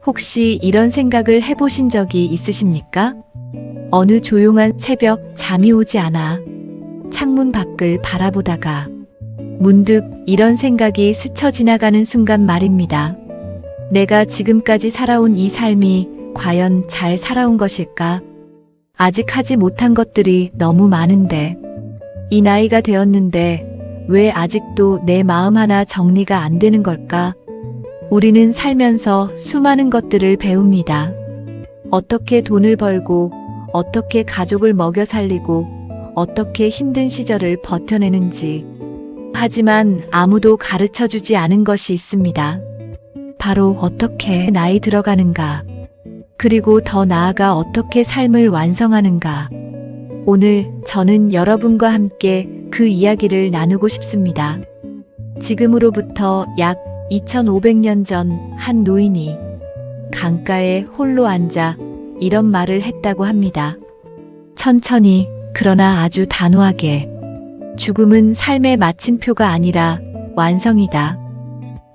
혹시 이런 생각을 해보신 적이 있으십니까? 어느 조용한 새벽 잠이 오지 않아 창문 밖을 바라보다가 문득 이런 생각이 스쳐 지나가는 순간 말입니다. 내가 지금까지 살아온 이 삶이 과연 잘 살아온 것일까? 아직 하지 못한 것들이 너무 많은데, 이 나이가 되었는데 왜 아직도 내 마음 하나 정리가 안 되는 걸까? 우리는 살면서 수많은 것들을 배웁니다. 어떻게 돈을 벌고, 어떻게 가족을 먹여 살리고, 어떻게 힘든 시절을 버텨내는지. 하지만 아무도 가르쳐 주지 않은 것이 있습니다. 바로 어떻게 나이 들어가는가, 그리고 더 나아가 어떻게 삶을 완성하는가. 오늘 저는 여러분과 함께 그 이야기를 나누고 싶습니다. 지금으로부터 약 2500년 전 한 노인이 강가에 홀로 앉아 이런 말을 했다고 합니다. 천천히, 그러나 아주 단호하게. 죽음은 삶의 마침표가 아니라 완성이다.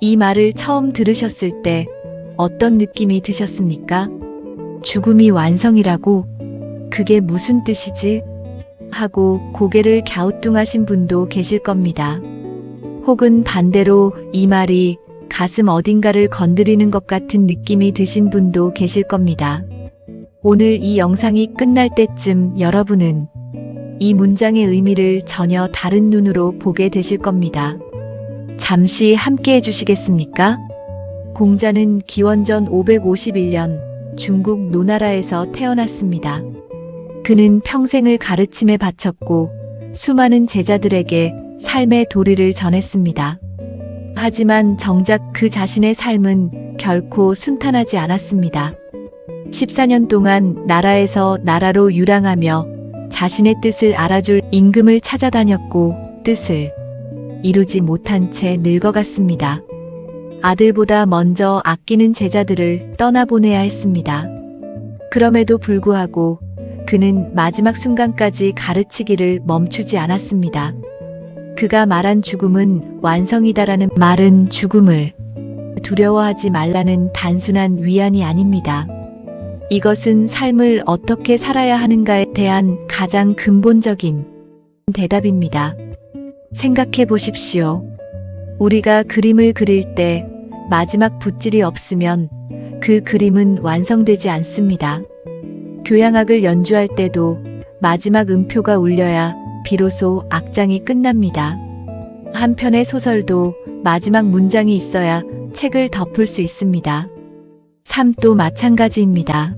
이 말을 처음 들으셨을 때 어떤 느낌이 드셨습니까? 죽음이 완성이라고? 그게 무슨 뜻이지? 하고 고개를 갸우뚱하신 분도 계실 겁니다. 혹은 반대로 이 말이 가슴 어딘가를 건드리는 것 같은 느낌이 드신 분도 계실 겁니다. 오늘 이 영상이 끝날 때쯤 여러분은 이 문장의 의미를 전혀 다른 눈으로 보게 되실 겁니다. 잠시 함께 해주시겠습니까? 공자는 기원전 551년 중국 노나라에서 태어났습니다. 그는 평생을 가르침에 바쳤고 수많은 제자들에게 삶의 도리를 전했습니다. 하지만 정작 그 자신의 삶은 결코 순탄하지 않았습니다. 14년 동안 나라에서 나라로 유랑하며 자신의 뜻을 알아줄 임금을 찾아다녔고 뜻을 이루지 못한 채 늙어갔습니다. 아들보다 먼저 아끼는 제자들을 떠나보내야 했습니다. 그럼에도 불구하고 그는 마지막 순간까지 가르치기를 멈추지 않았습니다. 그가 말한 죽음은 완성이다라는 말은 죽음을 두려워하지 말라는 단순한 위안이 아닙니다. 이것은 삶을 어떻게 살아야 하는가에 대한 가장 근본적인 대답입니다. 생각해 보십시오. 우리가 그림을 그릴 때 마지막 붓질이 없으면 그 그림은 완성되지 않습니다. 교향악을 연주할 때도 마지막 음표가 울려야 비로소 악장이 끝납니다. 한 편의 소설도 마지막 문장이 있어야 책을 덮을 수 있습니다. 삶도 마찬가지입니다.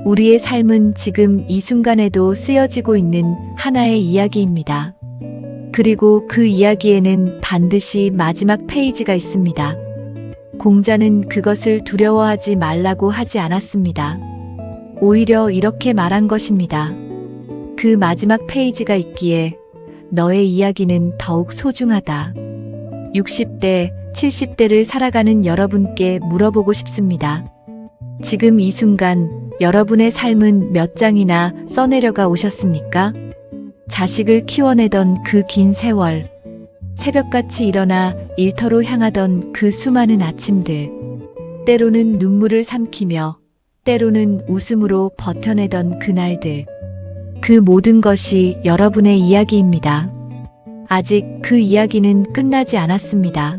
우리의 삶은 지금 이 순간에도 쓰여지고 있는 하나의 이야기입니다. 그리고 그 이야기에는 반드시 마지막 페이지가 있습니다. 공자는 그것을 두려워하지 말라고 하지 않았습니다. 오히려 이렇게 말한 것입니다. 그 마지막 페이지가 있기에 너의 이야기는 더욱 소중하다. 60대, 70대를 살아가는 여러분께 물어보고 싶습니다. 지금 이 순간 여러분의 삶은 몇 장이나 써내려가 오셨습니까? 자식을 키워내던 그 긴 세월, 새벽같이 일어나 일터로 향하던 그 수많은 아침들, 때로는 눈물을 삼키며 때로는 웃음으로 버텨내던 그날들, 그 모든 것이 여러분의 이야기입니다. 아직 그 이야기는 끝나지 않았습니다.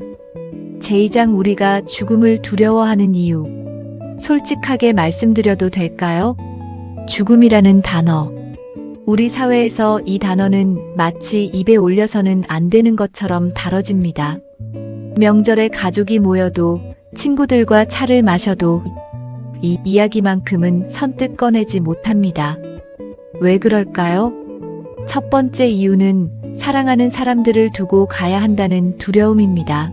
제2장 우리가 죽음을 두려워하는 이유, 솔직하게 말씀드려도 될까요? 죽음이라는 단어. 우리 사회에서 이 단어는 마치 입에 올려서는 안 되는 것처럼 다뤄집니다. 명절에 가족이 모여도 친구들과 차를 마셔도 이 이야기만큼은 선뜻 꺼내지 못합니다. 왜 그럴까요? 첫 번째 이유는 사랑하는 사람들을 두고 가야 한다는 두려움입니다.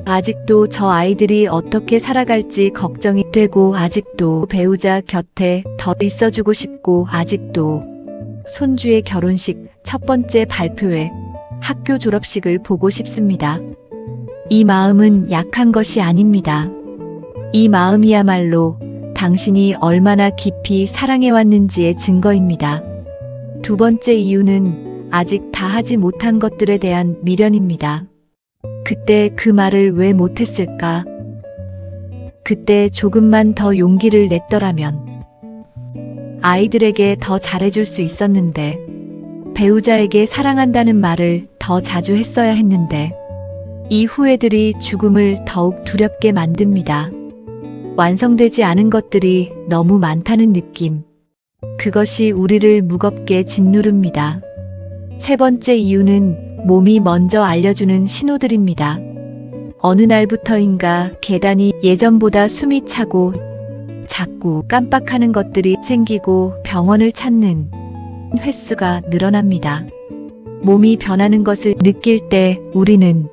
아직도 저 아이들이 어떻게 살아갈지 걱정이 되고, 아직도 배우자 곁에 더 있어주고 싶고, 아직도 손주의 결혼식, 첫 번째 발표회, 학교 졸업식을 보고 싶습니다. 이 마음은 약한 것이 아닙니다. 이 마음이야말로 당신이 얼마나 깊이 사랑해왔는지의 증거입니다. 두 번째 이유는 아직 다 하지 못한 것들에 대한 미련입니다. 그때 그 말을 왜 못했을까? 그때 조금만 더 용기를 냈더라면 아이들에게 더 잘해줄 수 있었는데, 배우자에게 사랑한다는 말을 더 자주 했어야 했는데, 이 후회들이 죽음을 더욱 두렵게 만듭니다. 완성되지 않은 것들이 너무 많다는 느낌. 그것이 우리를 무겁게 짓누릅니다. 세 번째 이유는 몸이 먼저 알려주는 신호들입니다. 어느 날부터인가 계단이 예전보다 숨이 차고 자꾸 깜빡하는 것들이 생기고 병원을 찾는 횟수가 늘어납니다. 몸이 변하는 것을 느낄 때 우리는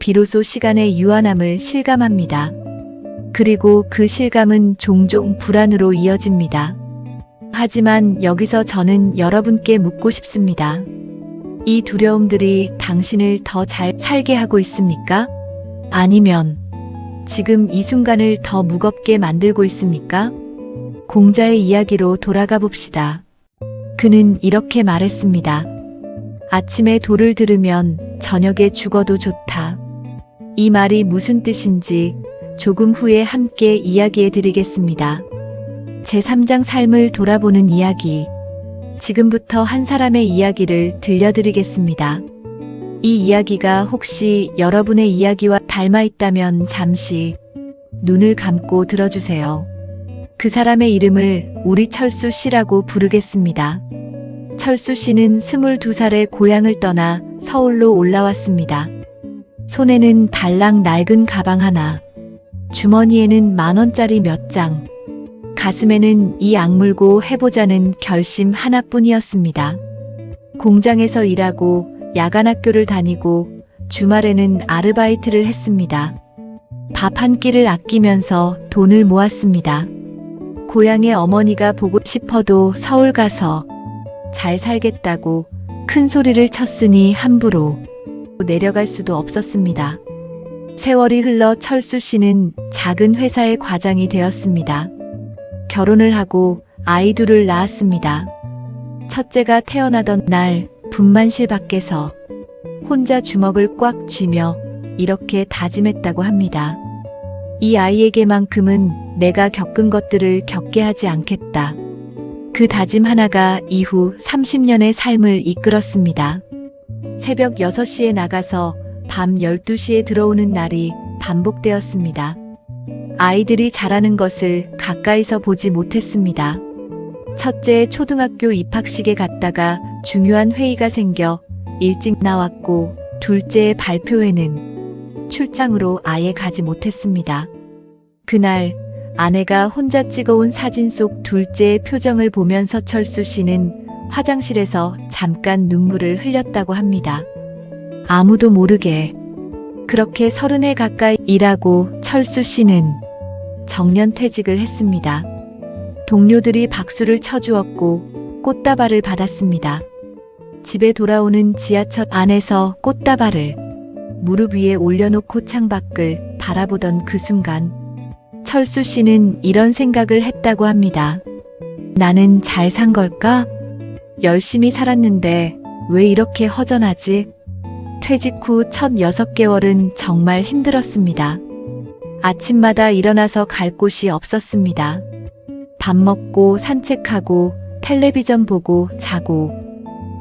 비로소 시간의 유한함을 실감합니다. 그리고 그 실감은 종종 불안으로 이어집니다. 하지만 여기서 저는 여러분께 묻고 싶습니다. 이 두려움들이 당신을 더 잘 살게 하고 있습니까? 아니면 지금 이 순간을 더 무겁게 만들고 있습니까? 공자의 이야기로 돌아가 봅시다. 그는 이렇게 말했습니다. 아침에 도를 들으면 저녁에 죽어도 좋다. 이 말이 무슨 뜻인지 조금 후에 함께 이야기해 드리겠습니다. 제3장 삶을 돌아보는 이야기. 지금부터 한 사람의 이야기를 들려드리겠습니다. 이 이야기가 혹시 여러분의 이야기와 닮아 있다면 잠시 눈을 감고 들어주세요. 그 사람의 이름을 우리 철수 씨라고 부르겠습니다. 철수 씨는 22살에 고향을 떠나 서울로 올라왔습니다. 손에는 달랑 낡은 가방 하나, 주머니에는 10,000원짜리 몇 장, 가슴에는 이 악물고 해보자는 결심 하나뿐이었습니다. 공장에서 일하고 야간학교를 다니고 주말에는 아르바이트를 했습니다. 밥 한 끼를 아끼면서 돈을 모았습니다. 고향의 어머니가 보고 싶어도 서울 가서 잘 살겠다고 큰 소리를 쳤으니 함부로 내려갈 수도 없었습니다. 세월이 흘러 철수 씨는 작은 회사의 과장이 되었습니다. 결혼을 하고 아이 둘을 낳았습니다. 첫째가 태어나던 날 분만실 밖에서 혼자 주먹을 꽉 쥐며 이렇게 다짐했다고 합니다. 이 아이에게만큼은 내가 겪은 것들을 겪게 하지 않겠다. 그 다짐 하나가 이후 30년의 삶을 이끌었습니다. 새벽 6시에 나가서 밤 12시에 들어오는 날이 반복되었습니다. 아이들이 자라는 것을 가까이서 보지 못했습니다. 첫째의 초등학교 입학식에 갔다가 중요한 회의가 생겨 일찍 나왔고, 둘째의 발표회는 출장으로 아예 가지 못했습니다. 그날 아내가 혼자 찍어온 사진 속 둘째의 표정을 보면서 철수 씨는 화장실에서 잠깐 눈물을 흘렸다고 합니다. 아무도 모르게 그렇게 30해 가까이 일하고 철수 씨는 정년퇴직을 했습니다. 동료들이 박수를 쳐주었고 꽃다발을 받았습니다. 집에 돌아오는 지하철 안에서 꽃다발을 무릎 위에 올려놓고 창밖을 바라보던 그 순간 철수 씨는 이런 생각을 했다고 합니다. 나는 잘 산 걸까? 열심히 살았는데 왜 이렇게 허전하지? 퇴직 후 첫 6개월은 정말 힘들었습니다. 아침마다 일어나서 갈 곳이 없었습니다. 밥 먹고 산책하고 텔레비전 보고 자고,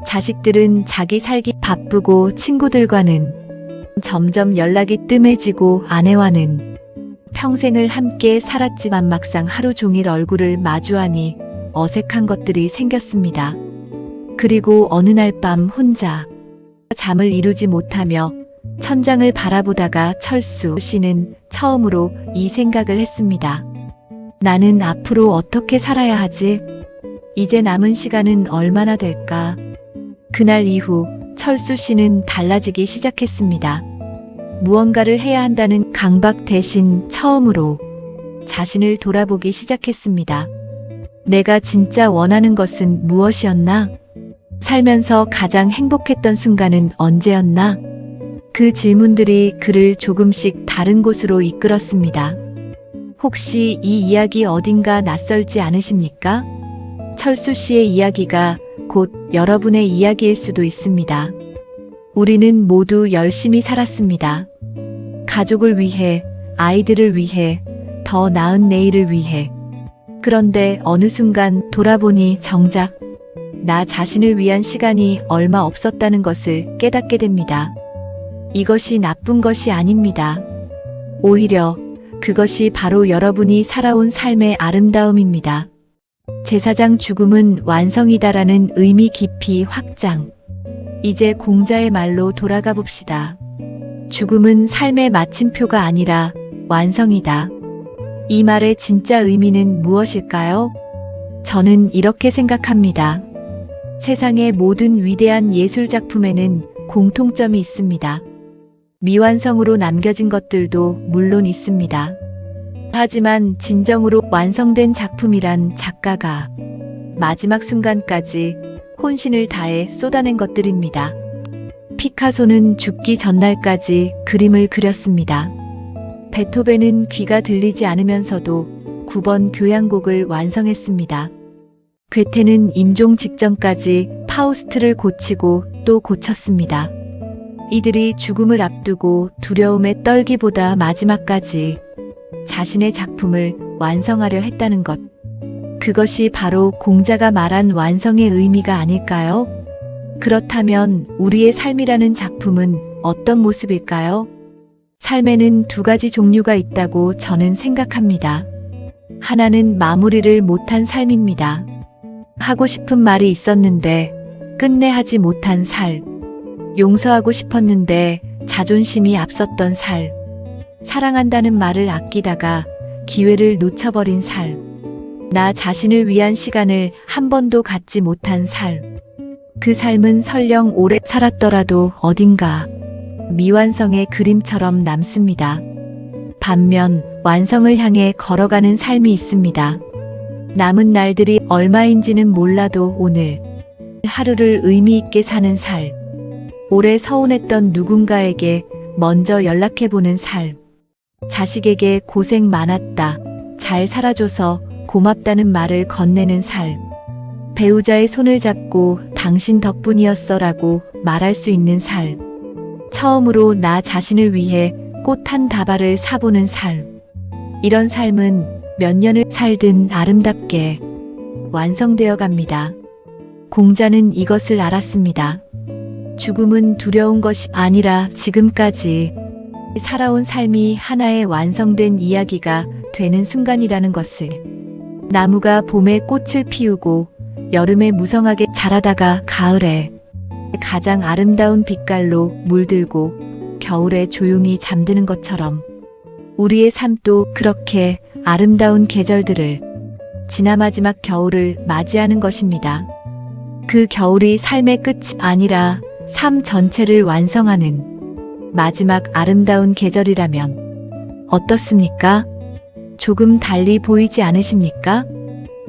자식들은 자기 살기 바쁘고 친구들과는 점점 연락이 뜸해지고 아내와는 평생을 함께 살았지만 막상 하루 종일 얼굴을 마주하니 어색한 것들이 생겼습니다. 그리고 어느 날 밤 혼자 잠을 이루지 못하며 천장을 바라보다가 철수 씨는 처음으로 이 생각을 했습니다. 나는 앞으로 어떻게 살아야 하지? 이제 남은 시간은 얼마나 될까? 그날 이후 철수 씨는 달라지기 시작했습니다. 무언가를 해야 한다는 강박 대신 처음으로 자신을 돌아보기 시작했습니다. 내가 진짜 원하는 것은 무엇이었나? 살면서 가장 행복했던 순간은 언제였나? 그 질문들이 그를 조금씩 다른 곳으로 이끌었습니다. 혹시 이 이야기 어딘가 낯설지 않으십니까? 철수 씨의 이야기가 곧 여러분의 이야기일 수도 있습니다. 우리는 모두 열심히 살았습니다. 가족을 위해, 아이들을 위해, 더 나은 내일을 위해. 그런데 어느 순간 돌아보니 정작 나 자신을 위한 시간이 얼마 없었다는 것을 깨닫게 됩니다. 이것이 나쁜 것이 아닙니다. 오히려 그것이 바로 여러분이 살아온 삶의 아름다움입니다. 제사장 죽음은 완성이다라는 의미 깊이 확장. 이제 공자의 말로 돌아가 봅시다. 죽음은 삶의 마침표가 아니라 완성이다. 이 말의 진짜 의미는 무엇일까요? 저는 이렇게 생각합니다. 세상의 모든 위대한 예술작품에는 공통점이 있습니다. 미완성으로 남겨진 것들도 물론 있습니다. 하지만 진정으로 완성된 작품이란 작가가 마지막 순간까지 혼신을 다해 쏟아낸 것들입니다. 피카소는 죽기 전날까지 그림을 그렸습니다. 베토벤은 귀가 들리지 않으면서도 9번 교향곡을 완성했습니다. 괴테는 임종 직전까지 파우스트를 고치고 또 고쳤습니다. 이들이 죽음을 앞두고 두려움에 떨기보다 마지막까지 자신의 작품을 완성하려 했다는 것. 그것이 바로 공자가 말한 완성의 의미가 아닐까요? 그렇다면 우리의 삶이라는 작품은 어떤 모습일까요? 삶에는 두 가지 종류가 있다고 저는 생각합니다. 하나는 마무리를 못한 삶입니다. 하고 싶은 말이 있었는데 끝내 하지 못한 삶. 용서하고 싶었는데 자존심이 앞섰던 삶. 사랑한다는 말을 아끼다가 기회를 놓쳐버린 삶. 나 자신을 위한 시간을 한 번도 갖지 못한 삶. 그 삶은 설령 오래 살았더라도 어딘가 미완성의 그림처럼 남습니다. 반면 완성을 향해 걸어가는 삶이 있습니다. 남은 날들이 얼마인지는 몰라도 오늘 하루를 의미 있게 사는 삶. 오래 서운했던 누군가에게 먼저 연락해보는 삶. 자식에게 고생 많았다, 잘 살아줘서 고맙다는 말을 건네는 삶. 배우자의 손을 잡고 당신 덕분이었어라고 말할 수 있는 삶. 처음으로 나 자신을 위해 꽃 한 다발을 사보는 삶. 이런 삶은 몇 년을 살든 아름답게 완성되어 갑니다. 공자는 이것을 알았습니다. 죽음은 두려운 것이 아니라 지금까지 살아온 삶이 하나의 완성된 이야기가 되는 순간이라는 것을. 나무가 봄에 꽃을 피우고 여름에 무성하게 자라다가 가을에 가장 아름다운 빛깔로 물들고 겨울에 조용히 잠드는 것처럼 우리의 삶도 그렇게 아름다운 계절들을 지나 마지막 겨울을 맞이하는 것입니다. 그 겨울이 삶의 끝이 아니라 삶 전체를 완성하는 마지막 아름다운 계절이라면 어떻습니까? 조금 달리 보이지 않으십니까?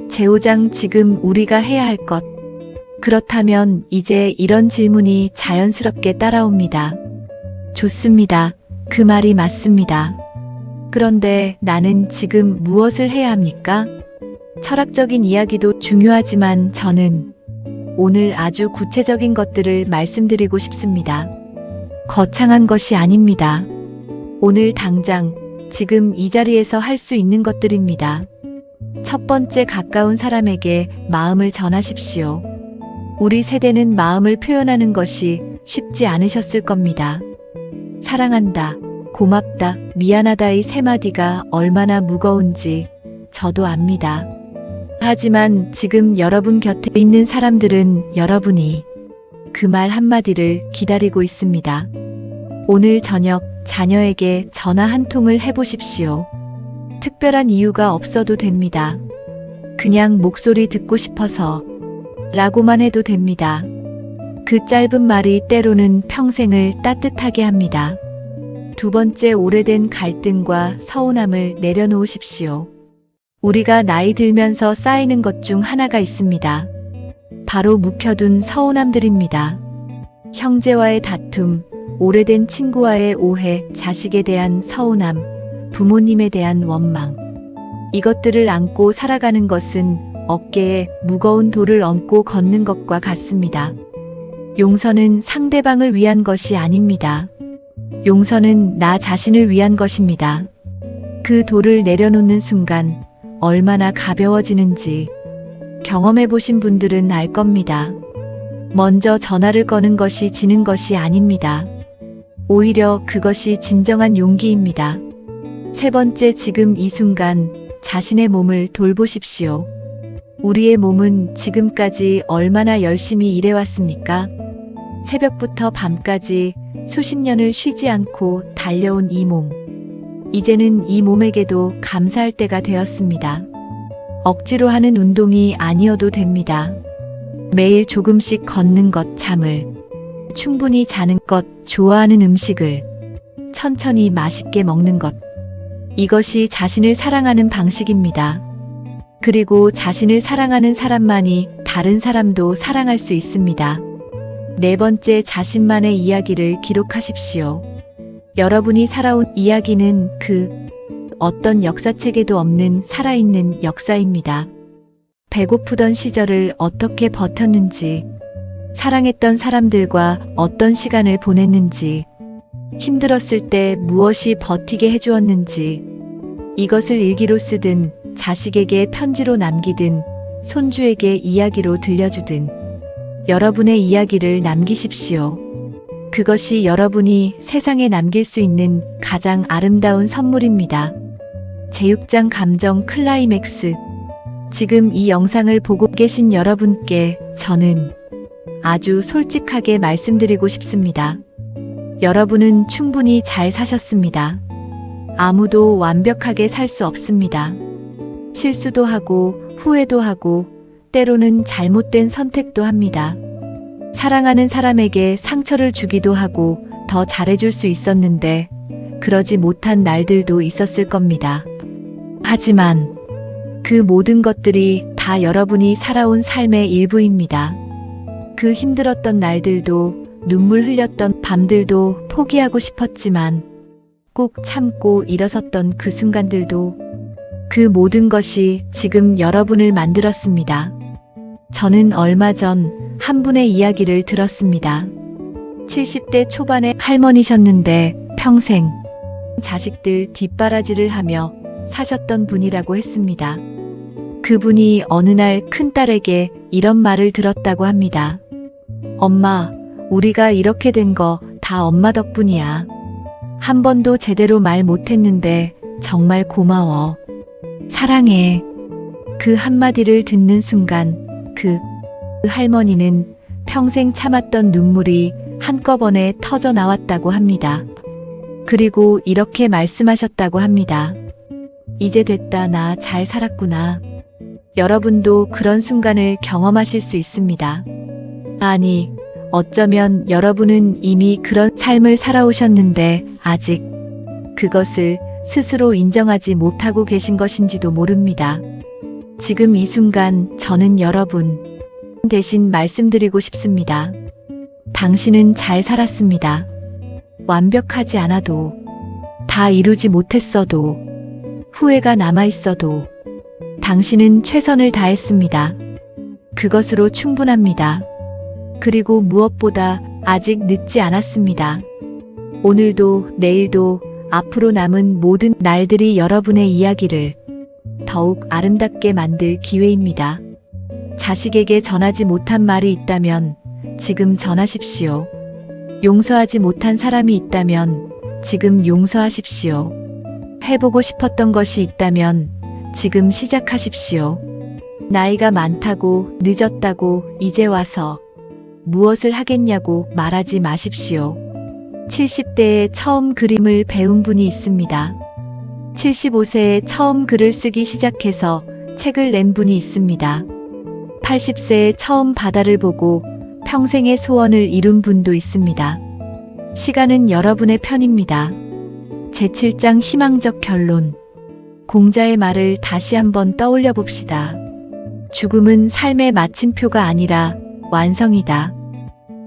제5장 지금 우리가 해야 할 것. 그렇다면 이제 이런 질문이 자연스럽게 따라옵니다. 좋습니다. 그 말이 맞습니다. 그런데 나는 지금 무엇을 해야 합니까? 철학적인 이야기도 중요하지만 저는 오늘 아주 구체적인 것들을 말씀드리고 싶습니다. 거창한 것이 아닙니다. 오늘 당장 지금 이 자리에서 할 수 있는 것들입니다. 첫 번째, 가까운 사람에게 마음을 전하십시오. 우리 세대는 마음을 표현하는 것이 쉽지 않으셨을 겁니다. 사랑한다, 고맙다, 미안하다의 세 마디가 얼마나 무거운지 저도 압니다. 하지만 지금 여러분 곁에 있는 사람들은 여러분이 그 말 한마디를 기다리고 있습니다. 오늘 저녁 자녀에게 전화 한 통을 해보십시오. 특별한 이유가 없어도 됩니다. 그냥 목소리 듣고 싶어서 라고만 해도 됩니다. 그 짧은 말이 때로는 평생을 따뜻하게 합니다. 두 번째, 오래된 갈등과 서운함을 내려놓으십시오. 우리가 나이 들면서 쌓이는 것 중 하나가 있습니다. 바로 묵혀둔 서운함들입니다. 형제와의 다툼, 오래된 친구와의 오해, 자식에 대한 서운함, 부모님에 대한 원망. 이것들을 안고 살아가는 것은 어깨에 무거운 돌을 얹고 걷는 것과 같습니다. 용서는 상대방을 위한 것이 아닙니다. 용서는 나 자신을 위한 것입니다. 그 돌을 내려놓는 순간 얼마나 가벼워지는지 경험해 보신 분들은 알 겁니다. 먼저 전화를 거는 것이 지는 것이 아닙니다. 오히려 그것이 진정한 용기입니다. 세 번째, 지금 이 순간 자신의 몸을 돌보십시오. 우리의 몸은 지금까지 얼마나 열심히 일해왔습니까? 새벽부터 밤까지 수십 년을 쉬지 않고 달려온 이 몸. 이제는 이 몸에게도 감사할 때가 되었습니다. 억지로 하는 운동이 아니어도 됩니다. 매일 조금씩 걷는 것, 잠을 충분히 자는 것, 좋아하는 음식을 천천히 맛있게 먹는 것. 이것이 자신을 사랑하는 방식입니다. 그리고 자신을 사랑하는 사람만이 다른 사람도 사랑할 수 있습니다. 네 번째, 자신만의 이야기를 기록하십시오. 여러분이 살아온 이야기는 그 어떤 역사책에도 없는 살아있는 역사입니다. 배고프던 시절을 어떻게 버텼는지, 사랑했던 사람들과 어떤 시간을 보냈는지, 힘들었을 때 무엇이 버티게 해주었는지, 이것을 일기로 쓰든 자식에게 편지로 남기든 손주에게 이야기로 들려주든 여러분의 이야기를 남기십시오. 그것이 여러분이 세상에 남길 수 있는 가장 아름다운 선물입니다. 제6장 감정 클라이맥스. 지금 이 영상을 보고 계신 여러분께 저는 아주 솔직하게 말씀드리고 싶습니다. 여러분은 충분히 잘 사셨습니다. 아무도 완벽하게 살 수 없습니다. 실수도 하고 후회도 하고 때로는 잘못된 선택도 합니다. 사랑하는 사람에게 상처를 주기도 하고 더 잘해줄 수 있었는데 그러지 못한 날들도 있었을 겁니다. 하지만 그 모든 것들이 다 여러분이 살아온 삶의 일부입니다. 그 힘들었던 날들도 눈물 흘렸던 밤들도 포기하고 싶었지만 꾹 참고 일어섰던 그 순간들도 그 모든 것이 지금 여러분을 만들었습니다. 저는 얼마 전 한 분의 이야기를 들었습니다. 70대 초반의 할머니셨는데 평생 자식들 뒷바라지를 하며 사셨던 분이라고 했습니다. 그분이 어느 날 큰딸에게 이런 말을 들었다고 합니다. 엄마, 우리가 이렇게 된 거 다 엄마 덕분이야. 한 번도 제대로 말 못했는데 정말 고마워. 사랑해. 그 한마디를 듣는 순간 그 할머니는 평생 참았던 눈물이 한꺼번에 터져 나왔다고 합니다. 그리고 이렇게 말씀하셨다고 합니다. 이제 됐다, 나 잘 살았구나. 여러분도 그런 순간을 경험하실 수 있습니다. 아니, 어쩌면 여러분은 이미 그런 삶을 살아오셨는데 아직 그것을 스스로 인정하지 못하고 계신 것인지도 모릅니다. 지금 이 순간 저는 여러분 대신 말씀드리고 싶습니다. 당신은 잘 살았습니다. 완벽하지 않아도, 다 이루지 못했어도, 후회가 남아있어도 당신은 최선을 다했습니다. 그것으로 충분합니다. 그리고 무엇보다 아직 늦지 않았습니다. 오늘도 내일도 앞으로 남은 모든 날들이 여러분의 이야기를 더욱 아름답게 만들 기회입니다. 자식에게 전하지 못한 말이 있다면 지금 전하십시오. 용서하지 못한 사람이 있다면 지금 용서하십시오. 해보고 싶었던 것이 있다면 지금 시작하십시오. 나이가 많다고, 늦었다고, 이제 와서 무엇을 하겠냐고 말하지 마십시오. 70대에 처음 그림을 배운 분이 있습니다. 75세에 처음 글을 쓰기 시작해서 책을 낸 분이 있습니다. 80세에 처음 바다를 보고 평생의 소원을 이룬 분도 있습니다. 시간은 여러분의 편입니다. 제7장 희망적 결론. 공자의 말을 다시 한번 떠올려 봅시다. 죽음은 삶의 마침표가 아니라 완성이다.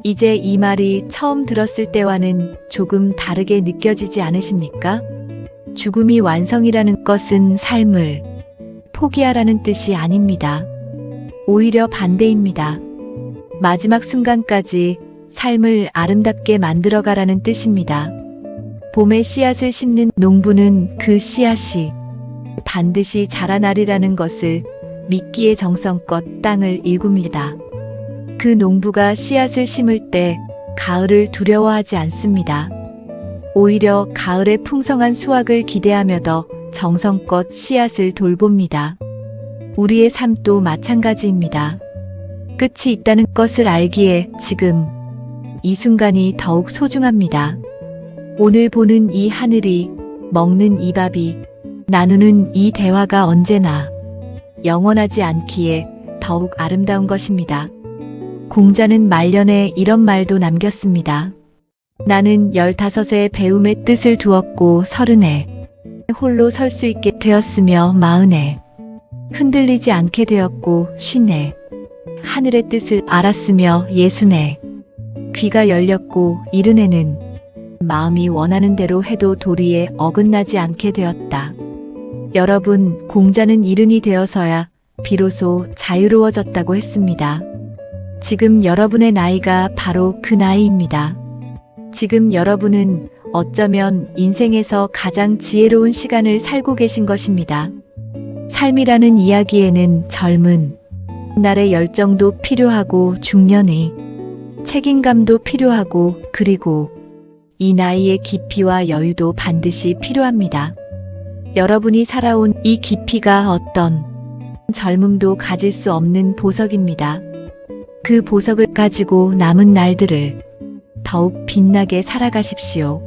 이제 이 말이 처음 들었을 때와는 조금 다르게 느껴지지 않으십니까? 죽음이 완성이라는 것은 삶을 포기하라는 뜻이 아닙니다. 오히려 반대입니다. 마지막 순간까지 삶을 아름답게 만들어가라는 뜻입니다. 봄에 씨앗을 심는 농부는 그 씨앗이 반드시 자라나리라는 것을 믿기에 정성껏 땅을 일굽니다. 그 농부가 씨앗을 심을 때 가을을 두려워하지 않습니다. 오히려 가을의 풍성한 수확을 기대하며 더 정성껏 씨앗을 돌봅니다. 우리의 삶도 마찬가지입니다. 끝이 있다는 것을 알기에 지금 이 순간이 더욱 소중합니다. 오늘 보는 이 하늘이, 먹는 이 밥이, 나누는 이 대화가 언제나 영원하지 않기에 더욱 아름다운 것입니다. 공자는 말년에 이런 말도 남겼습니다. 나는 15에 배움의 뜻을 두었고 30에 홀로 설 수 있게 되었으며 40에 흔들리지 않게 되었고 50에 하늘의 뜻을 알았으며 60에 귀가 열렸고 70에는 마음이 원하는 대로 해도 도리에 어긋나지 않게 되었다. 여러분, 공자는 70이 되어서야 비로소 자유로워졌다고 했습니다. 지금 여러분의 나이가 바로 그 나이입니다. 지금 여러분은 어쩌면 인생에서 가장 지혜로운 시간을 살고 계신 것입니다. 삶이라는 이야기에는 젊은 날의 열정도 필요하고 중년의 책임감도 필요하고 그리고 이 나이의 깊이와 여유도 반드시 필요합니다. 여러분이 살아온 이 깊이가 어떤 젊음도 가질 수 없는 보석입니다. 그 보석을 가지고 남은 날들을 더욱 빛나게 살아가십시오.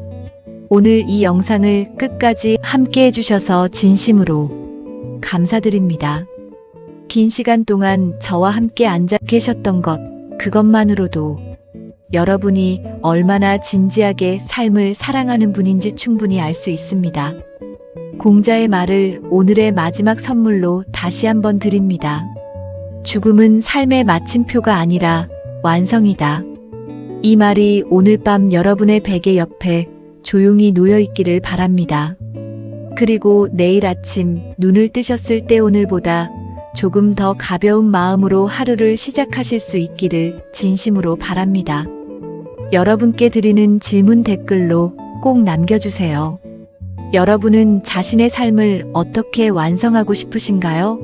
오늘 이 영상을 끝까지 함께 해주셔서 진심으로 감사드립니다. 긴 시간 동안 저와 함께 앉아 계셨던 것, 그것만으로도 여러분이 얼마나 진지하게 삶을 사랑하는 분인지 충분히 알 수 있습니다. 공자의 말을 오늘의 마지막 선물로 다시 한번 드립니다. 죽음은 삶의 마침표가 아니라 완성이다. 이 말이 오늘 밤 여러분의 베개 옆에 조용히 놓여 있기를 바랍니다. 그리고 내일 아침 눈을 뜨셨을 때 오늘보다 조금 더 가벼운 마음으로 하루를 시작하실 수 있기를 진심으로 바랍니다. 여러분께 드리는 질문 댓글로 꼭 남겨주세요. 여러분은 자신의 삶을 어떻게 완성하고 싶으신가요?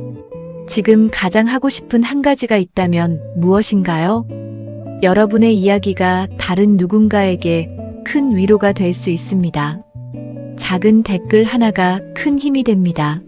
지금 가장 하고 싶은 한 가지가 있다면 무엇인가요? 여러분의 이야기가 다른 누군가에게 큰 위로가 될 수 있습니다. 작은 댓글 하나가 큰 힘이 됩니다.